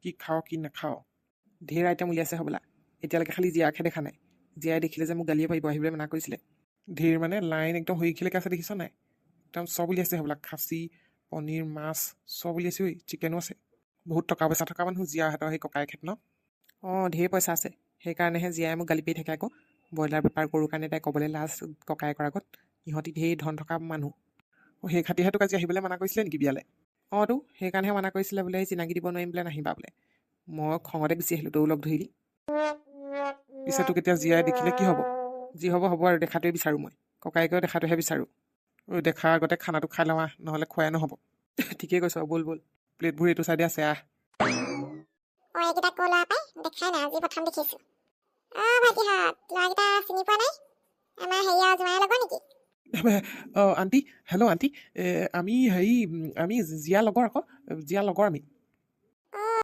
কি খাওঁ কি নাখাওঁ ঢেৰ আইটেম উলিয়াইছে হ'বলা এতিয়ালৈকে খালি জীয়াকহে দেখা নাই জীয়াই দেখিলে যে মোক গালিয়ে পাৰিব আহিবলৈ মানা কৰিছিলে ঢেৰ মানে লাইন একদম হৰিখিলৈকে আছে দেখিছ নাই একদম চব উলিয়াইছে হ'বলা খাচী পনীৰ মাছ চব উলিয়াইছে ঐ চিকেনো আছে বহুত টকা পইচা থকা মানুহ জীয়াহঁতৰ সেই ককায়েকহেঁত ন অঁ ঢেৰ পইচা আছে সেইকাৰণেহে জীয়াই মোক গালি পাৰি থাকে আকৌ ব্ৰইলাৰ বেপাৰ কৰোঁ কাৰণে তাই ক'বলৈ লাজ ককায়েকৰ আগত ইহঁতি ঢেৰ ধন থকা মানুহ সেই খাতিহে তোক আজি আহিবলৈ মানা কৰিছিলে নেকি বিয়ালৈ অঁ তো সেইকাৰণেহে মানা কৰিছিলে বোলে চিনাকি দিব নোৱাৰিম বোলে নাহিবা বোলে মই খঙতে গুচি আহিলোঁ তয়ো লগ ধৰিলি পিছে তোক এতিয়া জীয়াই দেখিলে কি হ'ব যি হ'ব হ'ব আৰু দেখাটোৱে বিচাৰোঁ মই ককায়েকেও দেখাটোহে বিচাৰোঁ দেখাৰ আগতে খানাটো খাই লওঁ নহ'লে খোৱাই নহ'ব ঠিকেই কৈছ ব'ল ব'ল প্লেটবোৰ এইটো চাইডে আছে এইকেইটা ক'ৰ ল'ৰা পাই দেখাই নাই আজি প্ৰথম দেখিছোঁ ভাইটিহঁত ল'ৰাকেইটা চিনি পোৱা নাই আমাৰ হেৰিয়া জোঁৱাই লগৰ নেকি আণ্টি হেল্ল' আণ্টি আমি হেৰি আমি জীয়া লগৰ আকৌ জীয়া লগৰ আমি